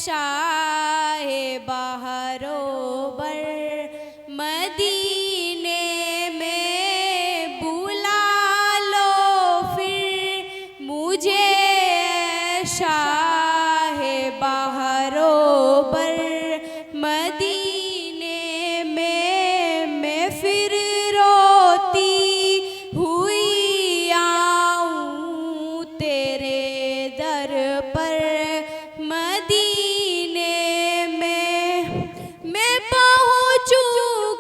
शाहे बहरोबर मदीने में बुला लो फिर मुझे शाहे बहरोबर मदीने में मैं फिर रोती हुई आऊं तेरे दर पर मदीने में मैं पहुँचूं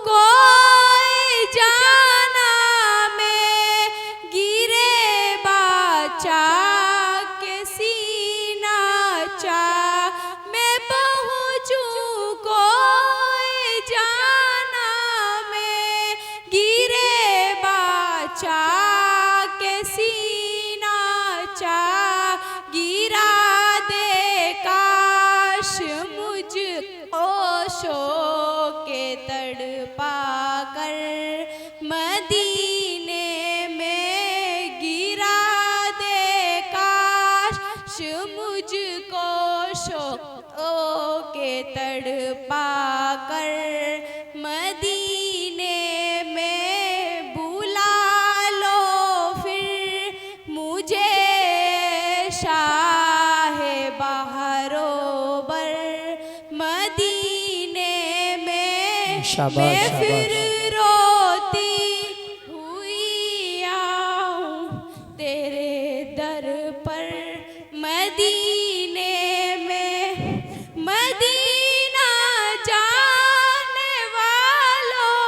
कोई जाना मैं गिरे बाचा के सीना चा मैं पहुँचूं कोई जाना मैं गिरे बाचा के सीना चा गिरा दे काश मुझ ओशो के तड़पा कर मदीने में गिरा दे काश मुझको शो के तड़पा कर मदीने में बुला लो फिर मुझे शाहे बहरोबर मदीने में मैं फिर रोती हुई आऊं तेरे दर पर मदीने में मदीना जाने वालों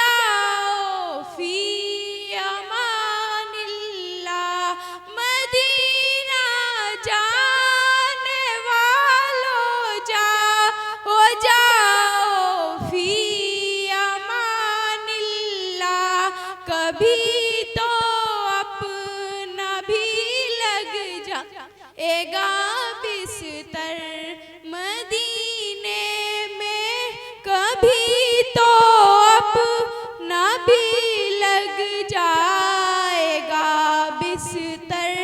जाओ फी अमानिल्लाह मदीना जाने वालों जाओ फी अमानिल्लाह कभी तो अपना भी लग जाएगा बिस्तर मदीने में कभी तो अपना भी लग जाएगा बिस्तर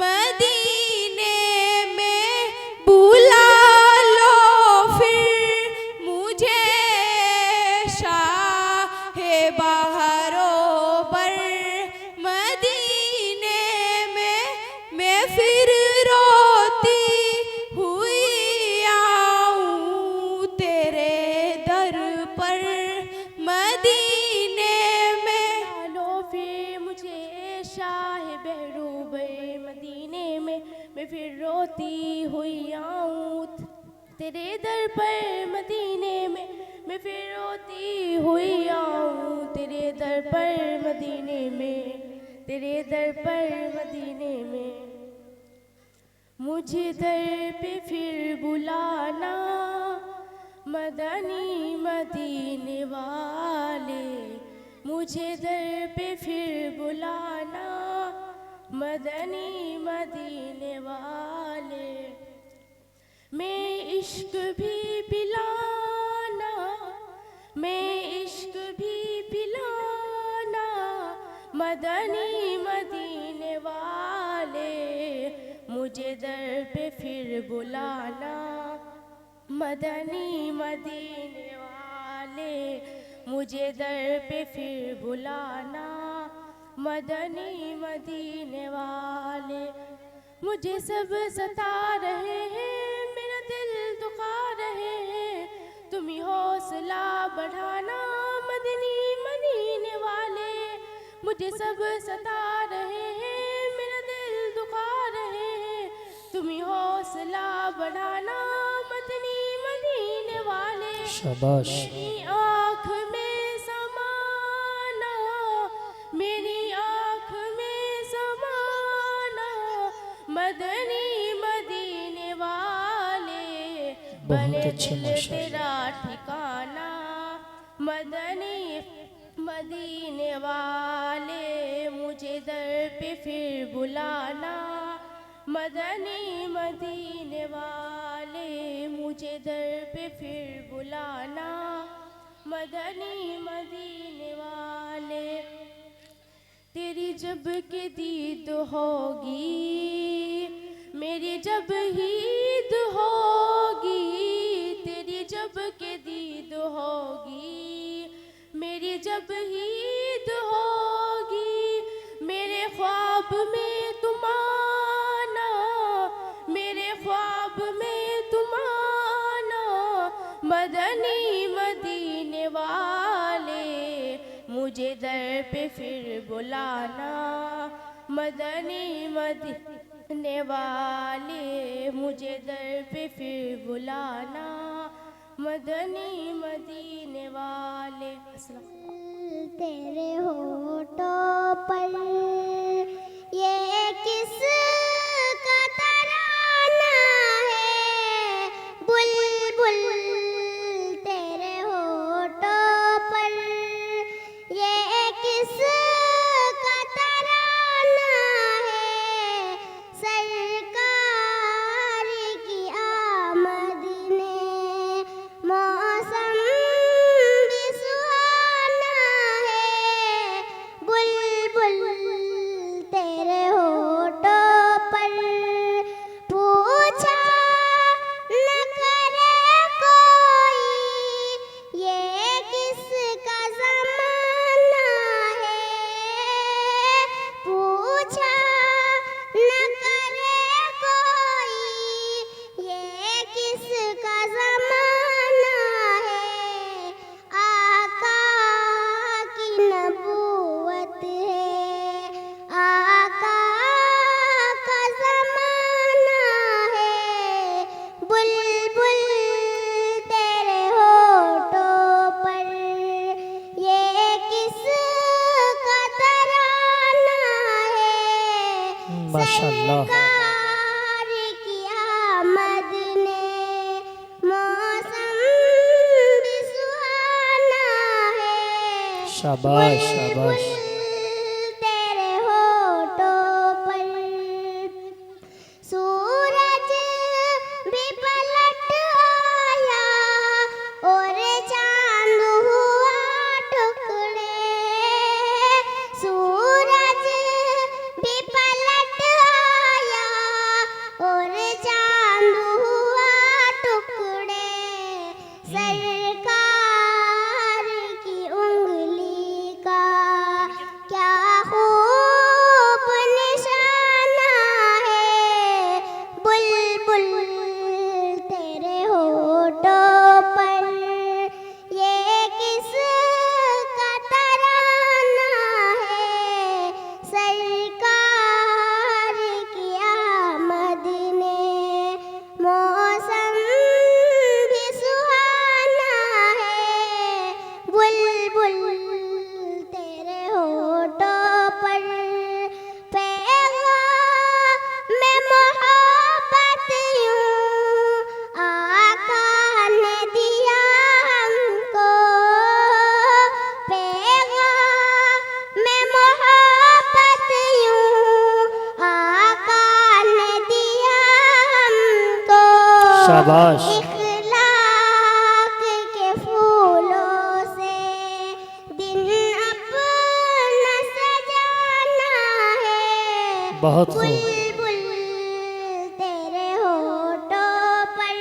मदीने में बुला लो फिर मुझे शाहे बहरोबर मदीने में मैं फिर रोती हुई आऊं तेरे दर पर मदीने में लो फिर मुझे शाह बहरूबर मदीने में मैं फिर रोती हुई आऊं तेरे दर पर मदीने में मैं फिर रोती हुई आऊं तेरे दर पर मदीने में तेरे दर पर मदीने में मुझे दर पे फिर बुलाना मदनी मदीने वाले मुझे दर पे फिर बुलाना मदनी मदीने वाले मैं इश्क भी पिलाना मैं इश्क भी पिलाना मदनी मदीने वाले मुझे दर पे फिर बुलाना मदनी मदीने वाले मुझे दर पे फिर बुलाना मदनी मदीने वाले मुझे सब सता रहे हैं मेरा दिल दुखा रहे हैं तुम ही हौसला बढ़ाना मदनी मदीने वाले मुझे सब सता रहे हैं मेरा दिल दुखा रहे हैं तुम ही हौसला बढ़ाना मदनी मदीने वाले शाबाश मेरी आँख में समाना मेरी आँख में समाना मदनी मदीने वाले बने दिल तेरा ठिकाना मदनी मदीने वाले मुझे दर पे फिर बुलाना मदनी मदीने वाले मुझे दर पे फिर बुलाना मदनी मदीने वाले तेरी जब के दीद होगी मेरी जब ईद होगी, तेरी जब के दीद होगी, मेरी जब ईद होगी, मेरे ख्वाब में तुम आना, मेरे ख्वाब में तुम आना, मदनी मदीने वाले मुझे दर पे फिर बुलाना, मदनी मदीने वाले मुझे दर पे फिर बुलाना, मदनी मदीने वाले। तेरे होठों पर ये किस का तराना है, बुलबुल तेरे होठों पर ये किस का तराना है, सरकार की आमद ने मौसम भी सुहाना है, बुलबुल तेरे होठों पर पूछा न करे कोई ये किसका ज़माना है, पूछा न करे कोई ये किसका ज़माना है, आका की नबूवत है, आका का ज़माना है, बुलबुल तेरे होठों पर ये किसका तराना है, माशाअल्लाह। सरकार की आमद ने मौसम भी सुहाना है, शाबाश शाबाश। तेरे होठों पर सूरज भी पलट आया और चांद हुआ टुकड़े, सूरज भी पलट आया और चांद हुआ टुकड़े, सरकार की उंगली का क्या खूब निशाना है, बुलबुल तेरे होठों पर ये किसका तराना है, सरकार की आमद ने मौसम भी सुहाना है, बुलबुल तेरे होठों पर पैगाम में मोहब्बत यूं आका ने दिया हमको, पैगाम में मोहब्बत यूं आका ने दिया हमको, शाबाश। इखलाक के फूलों से दिन अपना सजाना है, बहुत खूब। बुलबुल तेरे होठों पर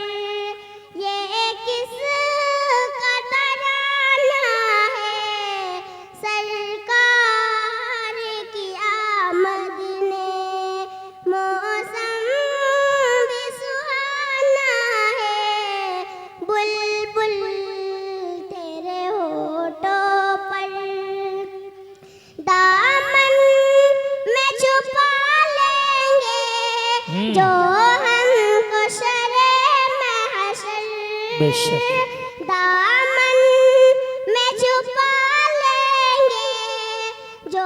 ये किसका तराना है, सरकार की आमद ने मौसम भी सुहाना है, बुलबुल तेरे होठों पर दामन में छुपा लेंगे जो हमको शरे महशर, बेशक। दामन में छुपा लेंगे जो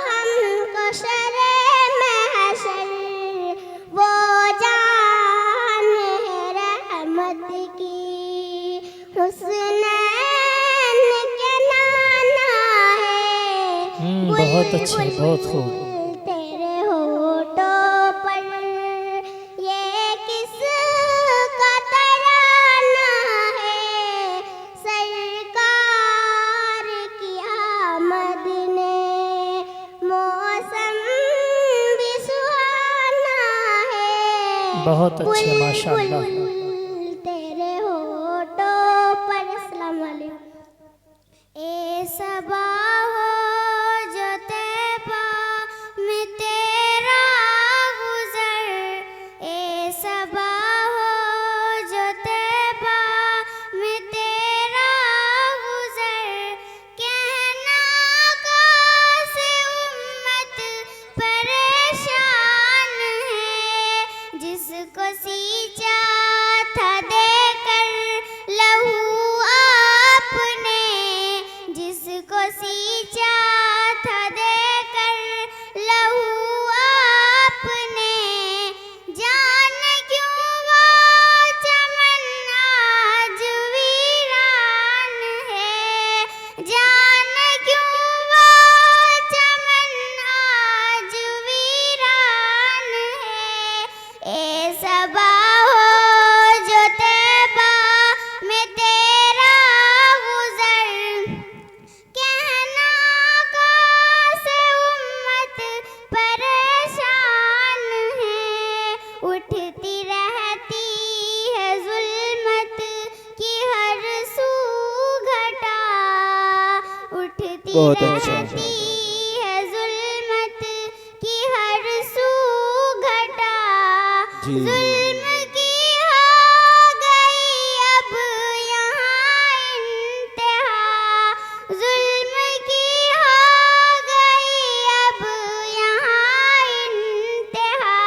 हमको शरे महशर, वो जान है रहमत की हुस्नैन के नाना है, बहुत अच्छे, बहुत खूब। तेरे होठों पर ये किसका तराना है, सरकार की आमद ने मौसम भी सुहाना है, बहुत अच्छे, बुलबुल माशाअल्लाह। तेरे होठों पर। अस्सलाम वालेकुम। ए सबा हो जो तैबा में तेरा गुज़र, ए सबा हो जो तैबा में तेरा गुज़र, कहना कैसे उम्मत परेशान है, जिसको सींचा था देकर लहू आपने, जिसको सींचा था देकर लहू आपने, जाने क्यों वो चमन आज वीरान है, जाने क्यों वो चमन आज वीरान है। ए सबा हो जो तैबा में तेरा गुज़र, कहना कैसे उम्मत परेशान है, उठती रहती है जुल्मत की हर सू घटा, उठती बहुत अच्छा। रहती है जुल्मत की हर सू घटा, जी। जुल्म की हो गई अब यहाँ इंतहा, जुल्म की हो गई अब यहाँ इंतहा,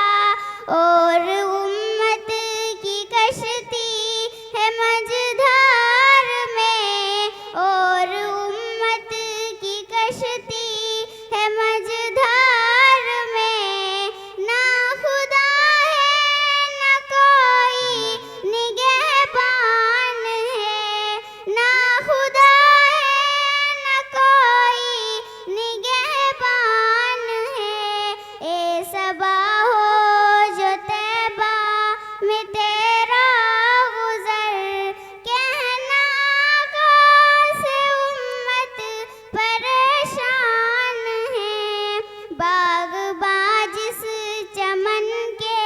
और उम्मत की कश्ती है मझधार में, और उम्मत की कश्ती है मझधार में, ना खुदा है ना कोई निगहबान है, ना खुदा है ना कोई निगहबान है। ए सबा हो जो तैबा में तेरा गुज़र, कहना कैसे उम्मत परेशान है, बाग़बान जिस चमन के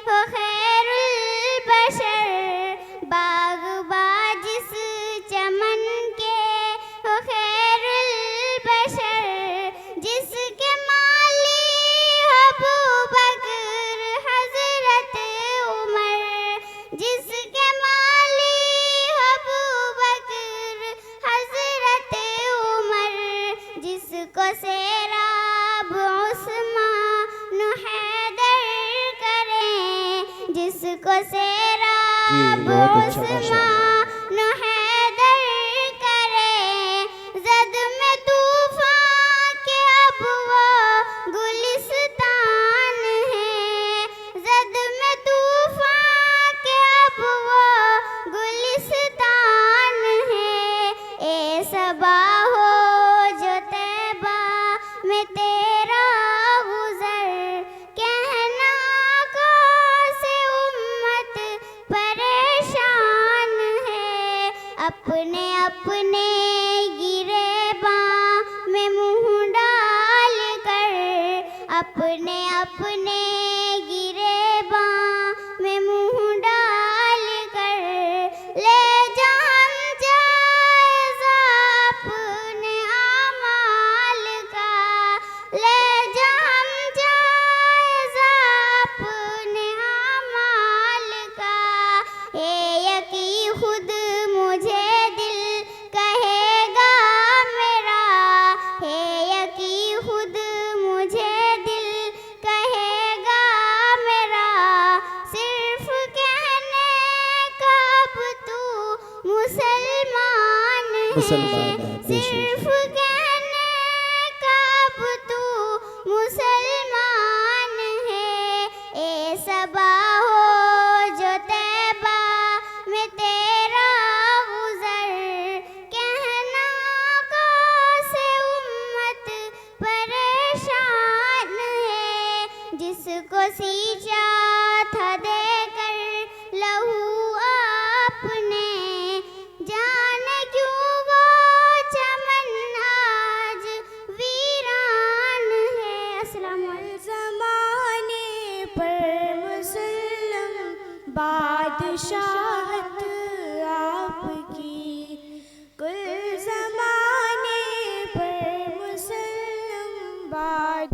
हो खैरुल बशर, बाग़बान जिस चमन के हो खैरुल बशर, जिसके माली अबू बकर हज़रत उमर, जिसके माली अबू बकर हज़रत उमर, जिसको सेराब उस्मान हैदर करें, जिसको सेराब बहुत अच्छा, माशाअल्लाह। उस्मान हैदर करें, ज़द में तूफ़ान के अब वो गुलिस्तान है, ज़द में तूफ़ान के अब वो गुलिस्तान है। ए सबा हो जो तैबा में तेरा गुज़र, कहना कैसे उम्मत परेशान है, अपने अपने गिरेबान में मुँह डाल कर, अपने अपने गिरेबान में मुँह डाल कर, ले जा हम जायज़ा अपने आमाल का, ले जा हम जायज़ा अपने आमाल का, ये यकीन खुद मुझे दिल कहेगा मेरा, है यकीन खुद मुझे दिल कहेगा मेरा, सिर्फ कहने का अब तू मुसलमान है, मुसलमान है, बेशक। सिर्फ कहने का अब तू मुसलमान है। ए सबा हो जो तैबा में तेरा गुज़र, कहना कैसे उम्मत परेशान है, जिसको सींचा था देकर लहू आपने, जाने क्यों वो चमन आज वीरान है। अस्सलाम वालेकुम। ज़माने पर मुसल्लम बादशाहत आपकी, कुल ज़माने पर मुसल्लम बाद।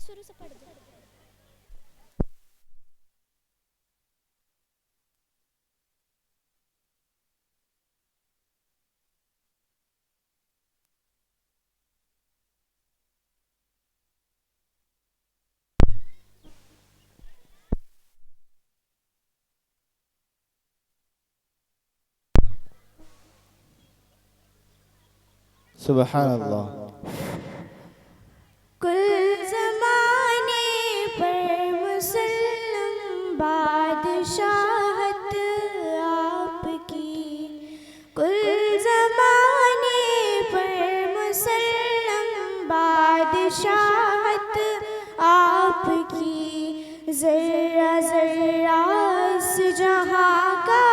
शुरू से पढ़ दो। सुबहान अल्लाह। कुल ज़माने पर मुसल्लम बादशाहत आपकी, कुल ज़माने पर मुसल्लम बादशाहत आपकी, ज़र्रा ज़र्रा इस जहाँ का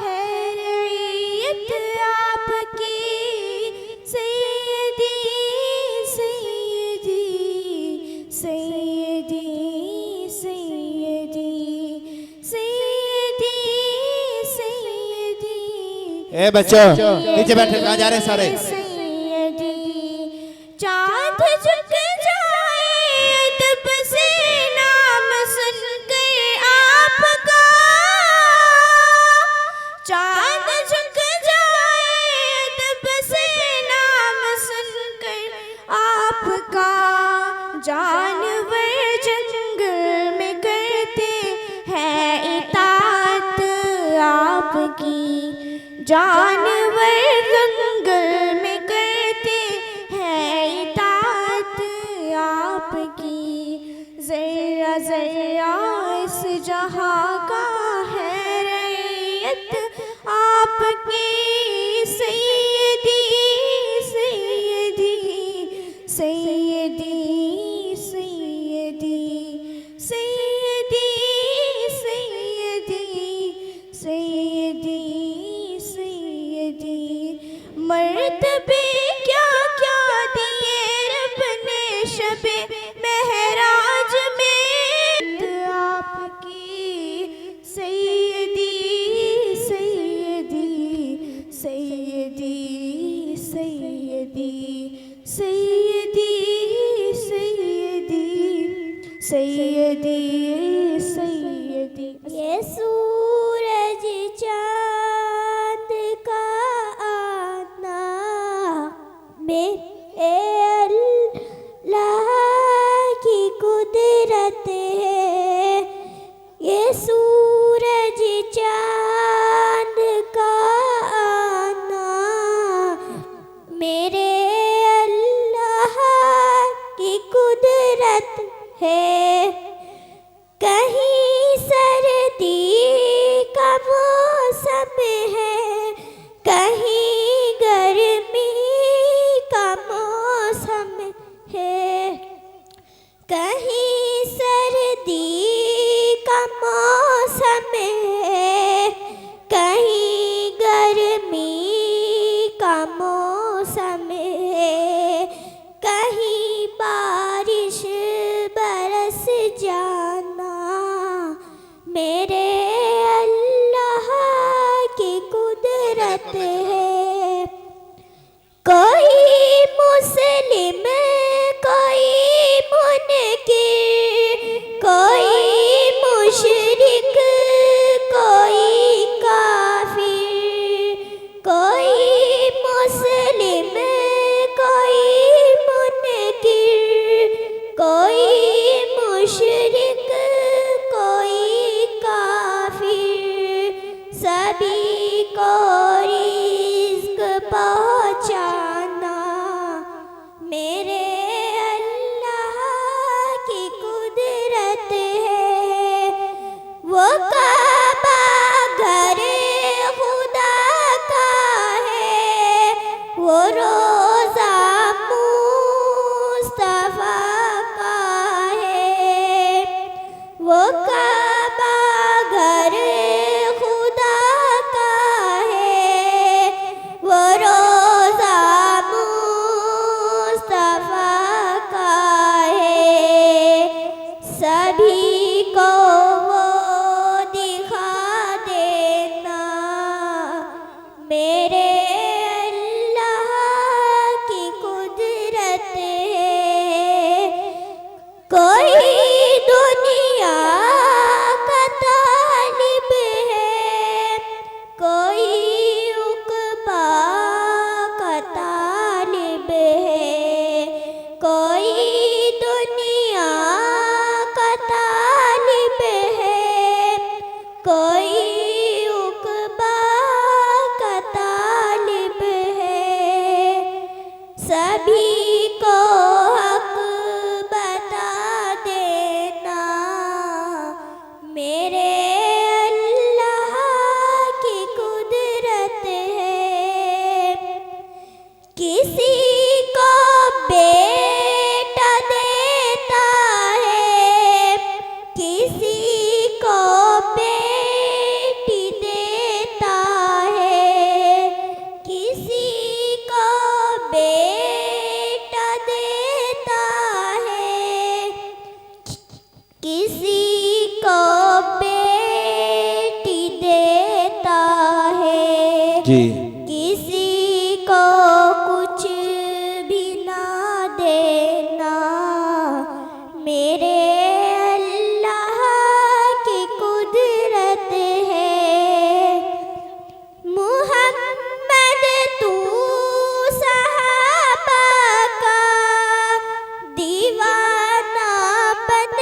है रईयत आपकी। सैयदी सैयदी सैयदी सैयदी सैयदी सैयदी। ए बच्चों नीचे बैठे, कहाँ जा रहे हैं सारे? सैयदी चाँद झुक जाए अदब से नाम सुन कर आपका, चाँद झुक जाए अदब से नाम सुन कर आपका। जानवर जंगल में करते हैं इताअत आपकी, जानवर जंगल में करते हैं इताअत आपकी। ज़र्रा ज़र्रा इस जहाँ का है रईयत आपकी। सैयदी सैयदी सैयदी सैयदी सैयदी सैयदी सैयदी सैयदी। मर्तबे क्या क्या दिए रब ने शबे महराज में आपकी। सैयदी सैयदी सैयदी सैयदी सैयदी सैयदी सैयदी सैयदी। ये सूरज चाँद का आना मेरे अल्लाह की कुदरत है। ये सूरज चाँद का आना मेरे अल्लाह की कुदरत है। कहीं सर्दी का मौसम है, कहीं गर्मी का मौसम है। कहीं सर्दी का मौसम है, कहीं गर्मी का मौसम है। कहीं बारिश बरस जाना मेरे अल्लाह की कुदरत है। कोई मुस्लिम कोई मुनकिर, कोई मुशरिक कोई दुनिया का तालिब है, कोई उक़बा का तालिब है, सभी को हक बता देना मेरे अल्लाह की कुदरत है। किसी को बेटा देता है, किसी को बेटी देता है, किसी को बेटा देता है, किसी को बेटी देता है, जी किसी को कुछ भी ना देना मेरे अल्लाह की कुदरत है। मुहम्मद तू सहाबा का दीवाना बन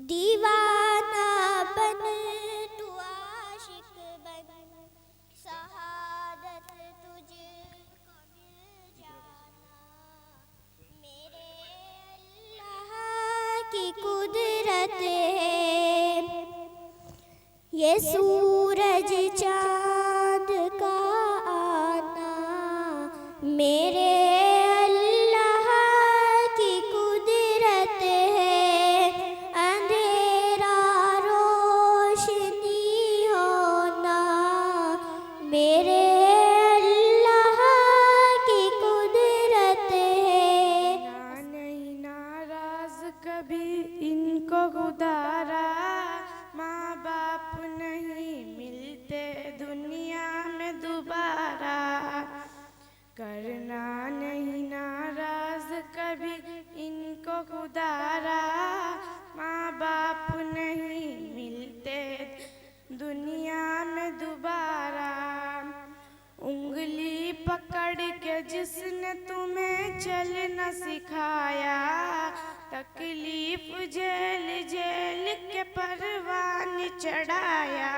दीवाना बन तू आशिक बन, शहादत तुझको मिल जाना मेरे अल्लाह की कुदरत है। ये सूरज चाँद का आना मेरे अल्लाह की कुदरत है। अंधेरा रोशनी होना मेरे अल्लाह की कुदरत है। नहीं नाराज कभी इनको खुदारा, माँ बाप नहीं मिलते दुनिया में दोबारा। करना नहीं नाराज कभी इनको खुदारा, माँ बाप नहीं मिलते दुनिया में दोबारा। उंगली पकड़ के जिसने तुम्हें चलना सिखाया, तकलीफ झेल झेल के परवान चढ़ाया।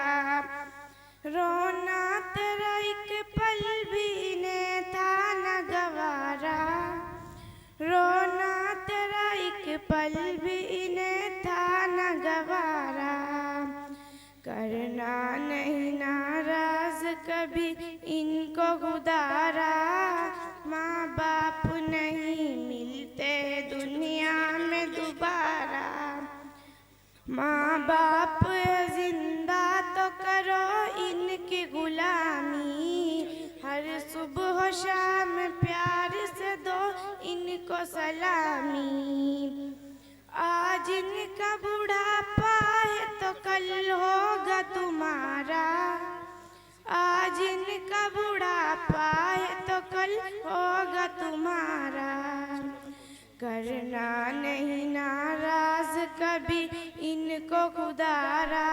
रोना तेरा एक पल भी ने था न गवारा, रोना तेरा एक पल भी ने था न गवारा। करना नहीं नाराज कभी इनको खुदारा, माँ बाप नहीं मिलते दुनिया में दोबारा। माँ बाप जिंदा तो करो इनकी गुलामी, हर सुबह शाम प्यार से दो इनको सलामी। आज इनका बुढ़ापा है तो कल होगा तुम्हारा, आज इनका बुढ़ापा है तो कल होगा तुम्हारा। करना नहीं नाराज कभी इनको खुदारा।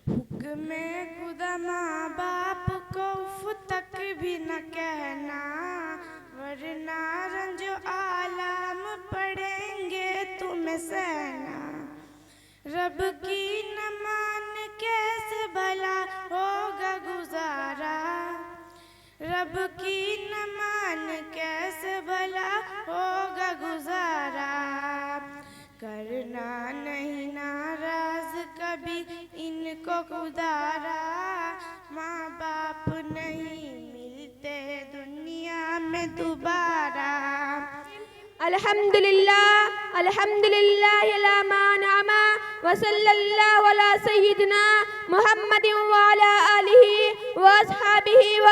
हुक्म खुदा माँ बाप को उफ तक भी न कहना, वरना रंजो आलाम पड़ेंगे तुम्हें सहना। रब की न मान कैसे भला होगा गुजारा, रब की न मान कैसे भला होगा गुजारा। करना नहीं नाराज कभी इनको खुदारा, माँ बाप नहीं मिलते दुनिया में दोबारा। अल्हम्दुलिल्लाह अल्हम्दुलिल्लाह अला मा नअमा व सल्लल्लाहु अला सय्यिदिना मुहम्मदिन व अला आलिहि व अस्हाबिहि व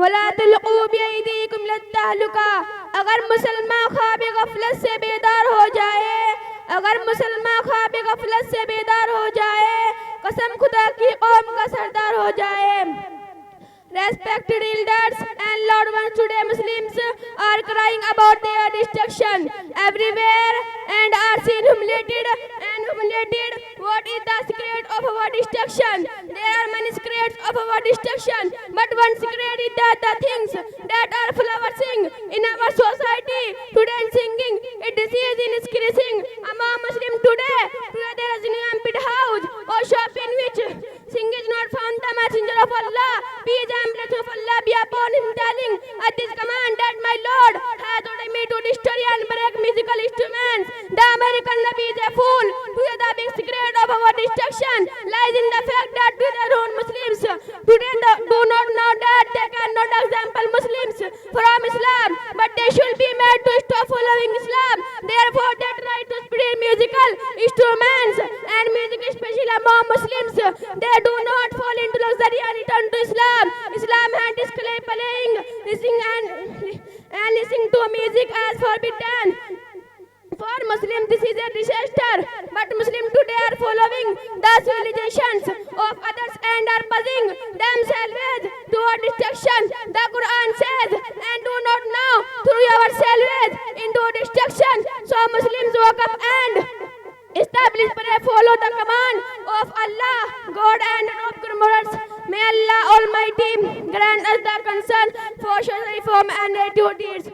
वला तुल्कू बियदीकुम लित्तहलुका। अगर मुसलमान ख्वाब गफलत से बेदार हो जाए, अगर मुसलमान ख्वाब गफलत से बेदार हो जाए, कसम खुदा की कौम का सरदार हो जाए। Respected elders and loved ones, today Muslims are crying about their destruction everywhere and are seen humiliated. What is the secret of our destruction? There are many secrets of our destruction, but one secret is that the things that are flourishing in our society today singing, a disease is increasing among Muslims today. There is no empty house or shop in which sing is not found. The messenger of Allah, peace and blessing of Allah be upon him, telling at this command that my Lord has ordered me to destroy and break musical instruments. The American Nabi is a fool. The big secret of our destruction lies in the fact that today non-Muslims today do not know that they cannot example Muslims from Islam, but they should be made to stop following Islam. Therefore, they try to spread musical instruments and music, especially among Muslims. They do not fall into luxury and return to Islam. Islam has disclaimed playing, listening to music as forbidden. For Muslims, this is a disaster. But Muslims today are following the civilizations of others and are buzzing themselves toward destruction. The Quran says, and do not now through yourselves into destruction. So Muslims woke up and establish prayer, follow the command of Allah, God and of Muhammad's. May Allah Almighty grant us the concern for social reform and good deeds.